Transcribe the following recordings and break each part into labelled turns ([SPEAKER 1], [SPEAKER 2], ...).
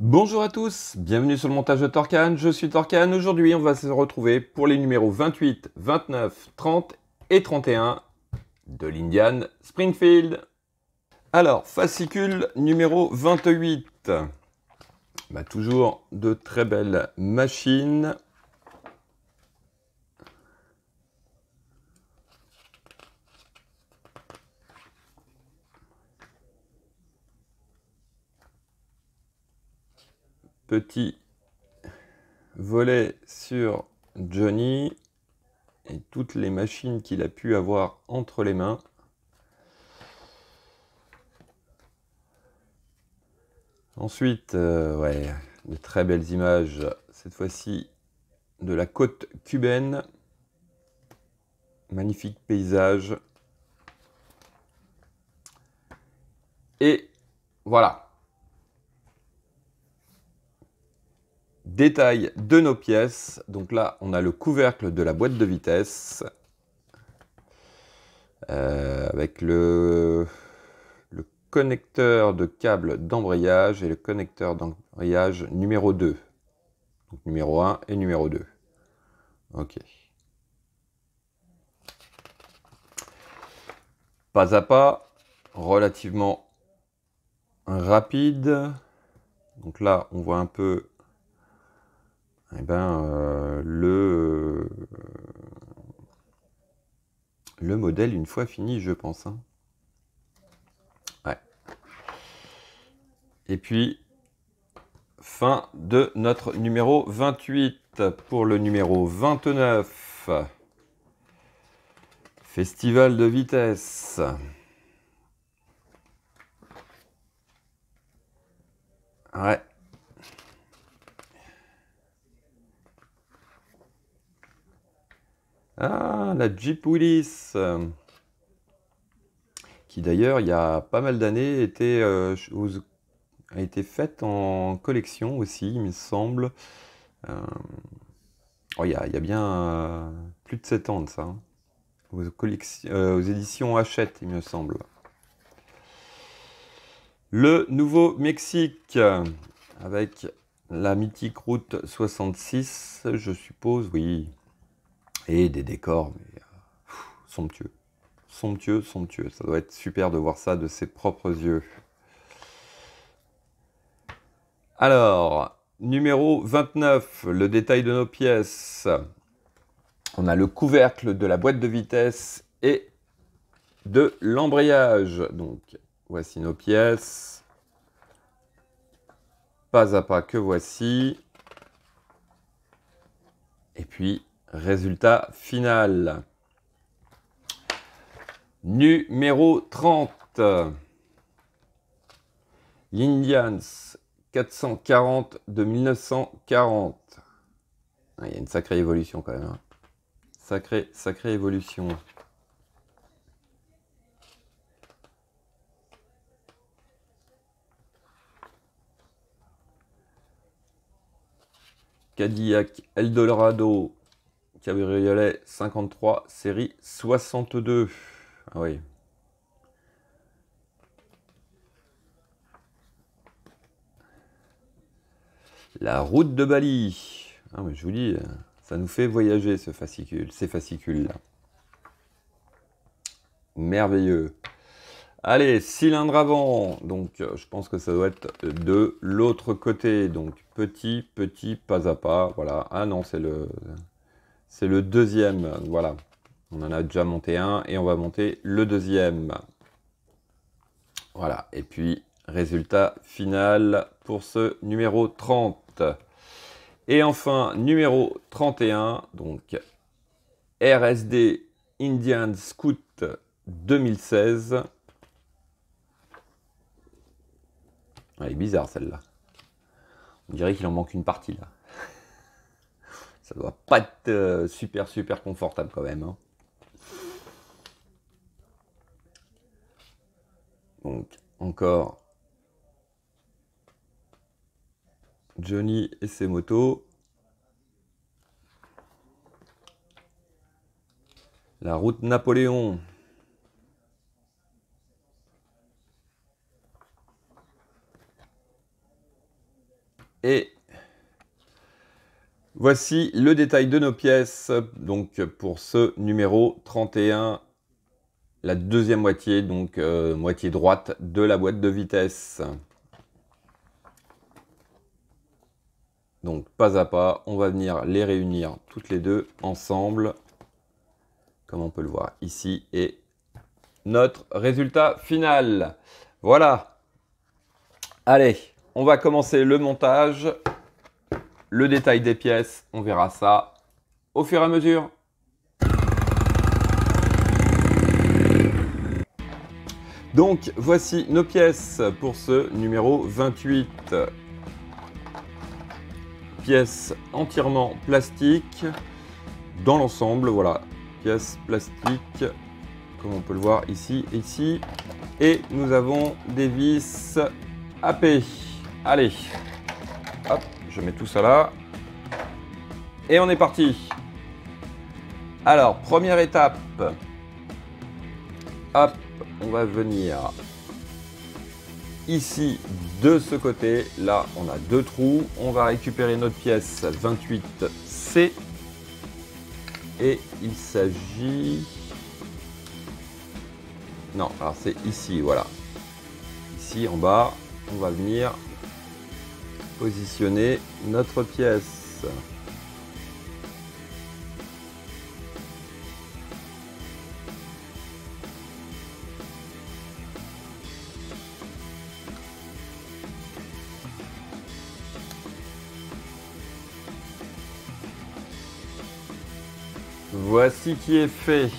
[SPEAKER 1] Bonjour à tous, bienvenue sur le montage de Torcan, je suis Torcan. Aujourd'hui on va se retrouver pour les numéros 28, 29, 30 et 31 de l'Indian Springfield. Alors, fascicule numéro 28. Toujours de très belles machines. Petit volet sur Johnny et toutes les machines qu'il a pu avoir entre les mains. Ensuite, de très belles images, cette fois-ci de la côte cubaine. Magnifique paysage. Et voilà. Détail de nos pièces. Donc là, on a le couvercle de la boîte de vitesse. Avec le connecteur de câble d'embrayage et le connecteur d'embrayage numéro 2. Donc numéro 1 et numéro 2. Ok. Pas à pas, relativement rapide. Donc là, on voit un peu le modèle une fois fini, je pense. Hein. Ouais. Et puis, fin de notre numéro 28. Pour le numéro 29, Festival de vitesse. Ouais. Ah, la Jeep Willys. Qui d'ailleurs, il y a pas mal d'années, a été faite en collection aussi, il me semble. Il y a bien plus de 7 ans de ça. Hein. Aux éditions Hachette, il me semble. Le Nouveau-Mexique, avec la mythique route 66, je suppose, oui. Et des décors, mais somptueux. Somptueux, somptueux. Ça doit être super de voir ça de ses propres yeux. Alors, numéro 29, le détail de nos pièces. On a le couvercle de la boîte de vitesse et de l'embrayage. Donc, voici nos pièces. Pas à pas que voici. Et puis, résultat final. Numéro 30. L'Indians 440 de 1940. Ah, il y a une sacrée évolution quand même. Hein. Sacrée évolution. Cadillac Eldorado cabriolet 53 série 62. Ah oui. La route de Bali. Ah, mais je vous dis, ça nous fait voyager ces fascicules-là. Merveilleux. Allez, cylindre avant. Donc, je pense que ça doit être de l'autre côté. Donc, petit, pas à pas. Voilà. Ah non, c'est le deuxième. Voilà. On en a déjà monté un et on va monter le deuxième. Voilà. Et puis, résultat final pour ce numéro 30. Et enfin, numéro 31. Donc, RSD Indian Scout 2016. Elle est bizarre celle-là. On dirait qu'il en manque une partie là. Ça doit pas être super confortable quand même. Hein. Donc encore Johnny et ses motos. La route Napoléon. Et voici le détail de nos pièces. Donc pour ce numéro 31, la deuxième moitié, donc moitié droite de la boîte de vitesse. Donc pas à pas, on va venir les réunir toutes les deux ensemble, comme on peut le voir ici, et notre résultat final. Voilà. Allez, on va commencer le montage. Le détail des pièces, on verra ça au fur et à mesure. Donc voici nos pièces pour ce numéro 28. Pièces entièrement plastiques dans l'ensemble, voilà, pièces plastiques comme on peut le voir ici et ici, et nous avons des vis AP. Allez, hop, je mets tout ça là et on est parti. Alors première étape, hop, on va venir ici de ce côté, là on a deux trous, on va récupérer notre pièce 28C et il s'agit, non, alors c'est ici, voilà, ici en bas, on va venir positionner notre pièce. Voici qui est fait.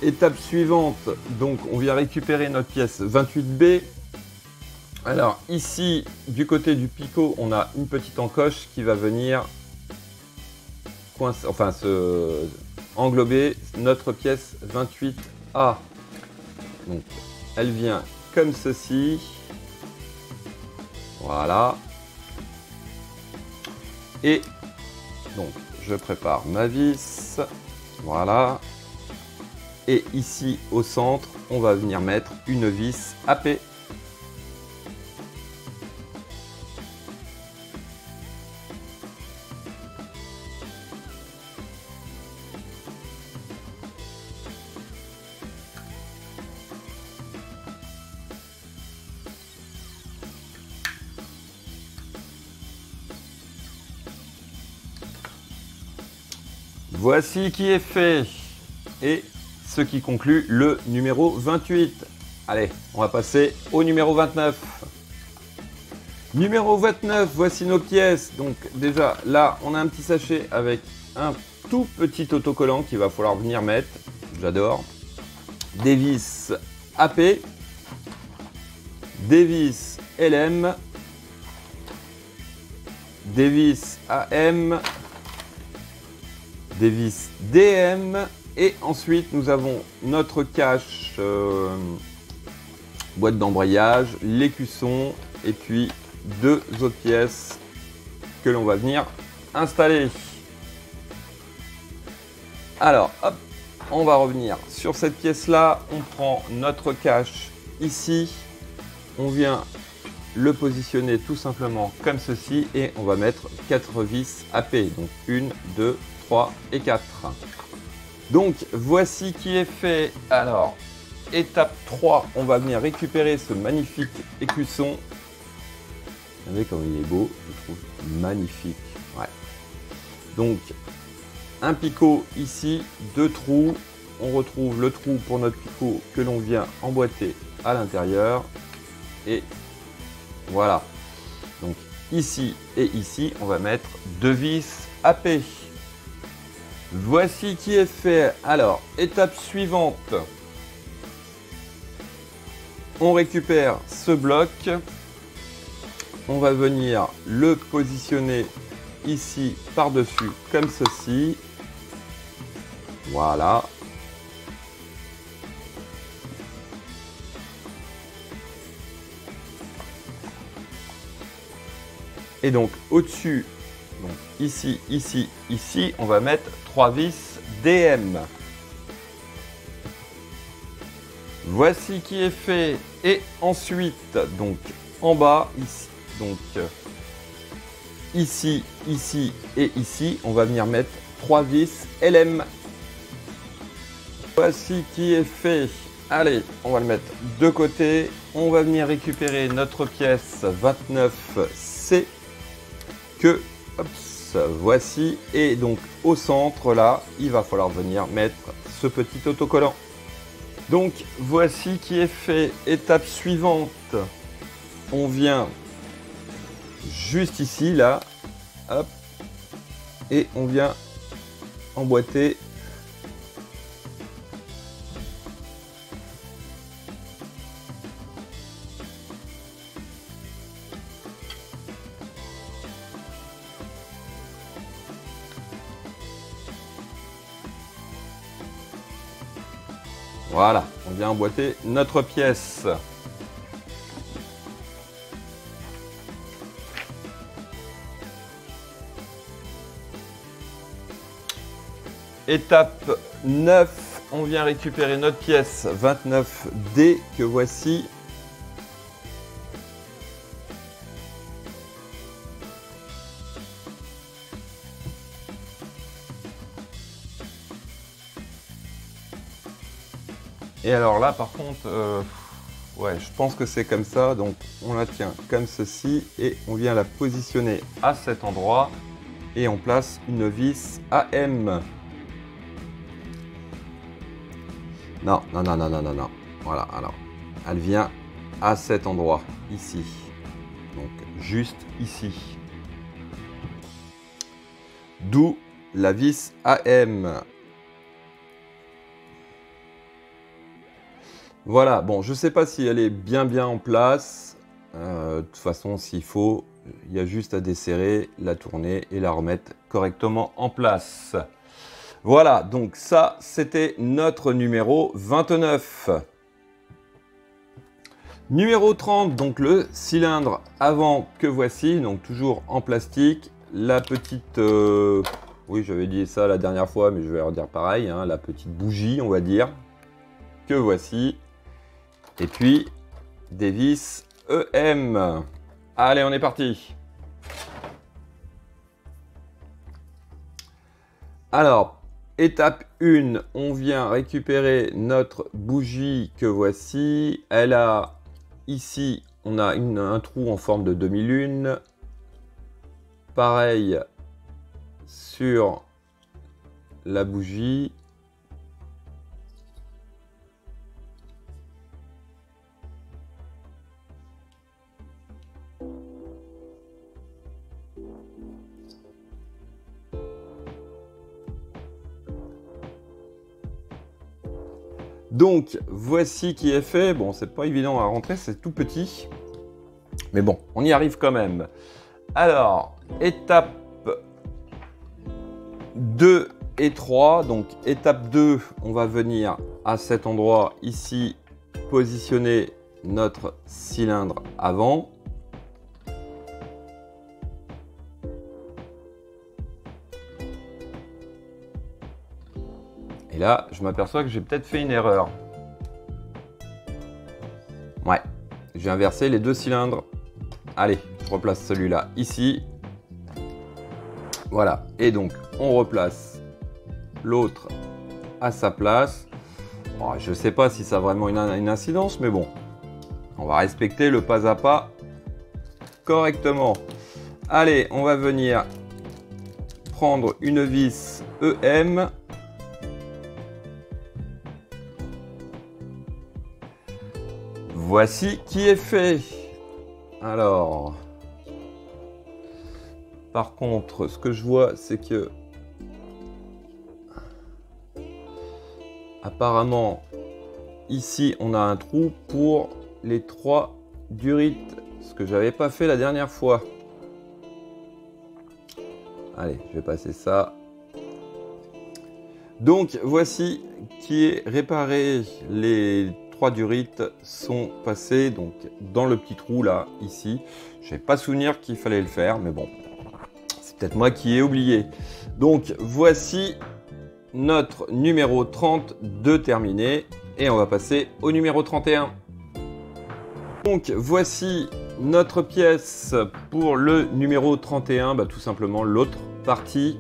[SPEAKER 1] Étape suivante, donc on vient récupérer notre pièce 28B. Alors ici, du côté du picot, on a une petite encoche qui va venir coincer, enfin englober notre pièce 28A. Donc elle vient comme ceci. Voilà. Et donc je prépare ma vis. Voilà. Et ici au centre, on va venir mettre une vis AP. Voici qui est fait. Et ce qui conclut le numéro 28. Allez, on va passer au numéro 29. Numéro 29, voici nos pièces. Donc déjà, là, on a un petit sachet avec un tout petit autocollant qu'il va falloir venir mettre. J'adore. Des vis AP. Des vis LM. Des vis AM. Des vis DM. Et ensuite, nous avons notre cache, boîte d'embrayage, l'écusson et puis deux autres pièces que l'on va venir installer. Alors, hop, on va revenir sur cette pièce-là. On prend notre cache ici. On vient le positionner tout simplement comme ceci et on va mettre 4 vis AP. Donc 1, 2, 3 et 4. Donc voici qui est fait. Alors, étape 3, on va venir récupérer ce magnifique écusson. Vous savez comme il est beau, je trouve magnifique. Ouais. Donc, un picot ici, deux trous. On retrouve le trou pour notre picot que l'on vient emboîter à l'intérieur. Et voilà. Donc ici et ici, on va mettre deux vis AP. Voici qui est fait. Alors, étape suivante. On récupère ce bloc. On va venir le positionner ici par-dessus comme ceci. Voilà. Et donc au-dessus, donc ici, ici, ici, on va mettre 3 vis DM. Voici qui est fait. Et ensuite, donc en bas, ici, Donc ici, ici et ici, on va venir mettre 3 vis LM. Voici qui est fait. Allez, on va le mettre de côté. On va venir récupérer notre pièce 29C que, hop, voici. Et donc au centre là, il va falloir venir mettre ce petit autocollant. Donc voici qui est fait. Étape suivante, on vient juste ici là, hop, et on vient emboîter voilà, on vient emboîter notre pièce. Étape 9, on vient récupérer notre pièce 29D que voici. Et alors là, par contre, ouais, je pense que c'est comme ça. Donc, on la tient comme ceci et on vient la positionner à cet endroit et on place une vis AM. Non, non, non, non, non, non, non. Voilà, alors, elle vient à cet endroit, ici. Donc, juste ici. D'où la vis AM. Voilà, bon, je ne sais pas si elle est bien en place. De toute façon, s'il faut, il y a juste à desserrer, la tourner et la remettre correctement en place. Voilà, donc ça, c'était notre numéro 29. Numéro 30, donc le cylindre avant que voici, donc toujours en plastique. La petite, oui, j'avais dit ça la dernière fois, mais je vais redire pareil, hein, la petite bougie, on va dire, que voici. Et puis, des vis EM. Allez, on est parti. Alors, étape 1, on vient récupérer notre bougie que voici. Elle a, ici, on a un trou en forme de demi-lune. Pareil sur la bougie. Donc, voici qui est fait. Bon, c'est pas évident à rentrer, c'est tout petit. Mais bon, on y arrive quand même. Alors, étape 2 et 3. Donc, étape 2, on va venir à cet endroit ici, positionner notre cylindre avant. Et là, je m'aperçois que j'ai peut-être fait une erreur. Ouais, j'ai inversé les deux cylindres. Allez, je replace celui-là ici. Voilà, et donc on replace l'autre à sa place. Bon, je ne sais pas si ça a vraiment une incidence, mais bon, on va respecter le pas à pas correctement. Allez, on va venir prendre une vis EM. Voici qui est fait. Alors, par contre, ce que je vois, c'est que apparemment, ici, on a un trou pour les 3 durites, ce que j'avais pas fait la dernière fois. Allez, je vais passer ça. Donc, voici qui est réparé. Les 3 durites sont passées donc dans le petit trou là, ici. Je n'ai pas souvenir qu'il fallait le faire, mais bon, c'est peut-être moi qui ai oublié. Donc, voici notre numéro 32 terminé et on va passer au numéro 31. Donc, voici notre pièce pour le numéro 31, bah, tout simplement l'autre partie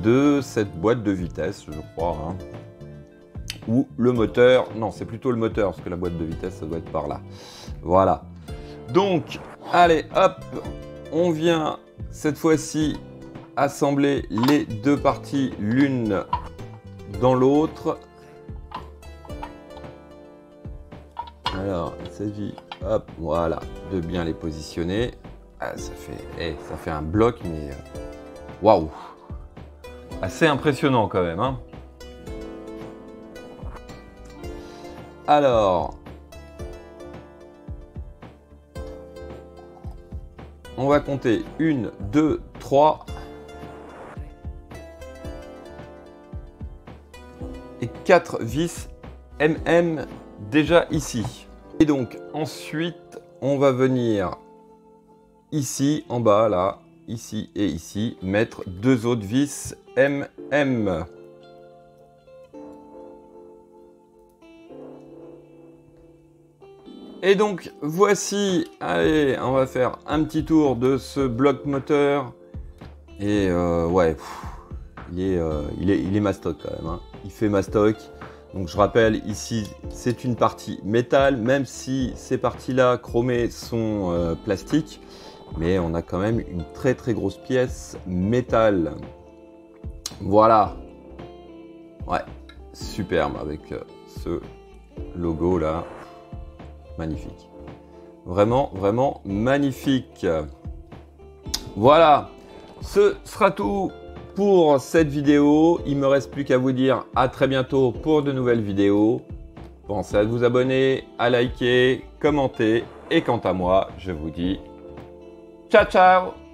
[SPEAKER 1] de cette boîte de vitesse, je crois. Hein. Ou le moteur. Non, c'est plutôt le moteur, parce que la boîte de vitesse, ça doit être par là. Voilà. Donc, allez, hop, on vient cette fois-ci assembler les deux parties l'une dans l'autre. Alors, il s'agit, hop, voilà, de bien les positionner. Ah, ça fait un bloc, mais waouh, assez impressionnant quand même. Hein. Alors, on va compter 1, 2, 3 et 4 vis MM déjà ici. Et donc ensuite, on va venir ici, en bas, là, ici et ici, mettre 2 autres vis MM. Et donc voici, allez, on va faire un petit tour de ce bloc moteur. Et ouais, il est mastoc quand même. Hein. Il fait mastoc. Donc je rappelle, ici, c'est une partie métal, même si ces parties-là chromées sont plastiques. Mais on a quand même une très très grosse pièce métal. Voilà. Ouais, superbe avec ce logo-là. Magnifique. Vraiment, vraiment magnifique. Voilà. Ce sera tout pour cette vidéo. Il me reste plus qu'à vous dire à très bientôt pour de nouvelles vidéos. Pensez à vous abonner, à liker, commenter. Et quant à moi, je vous dis ciao ciao.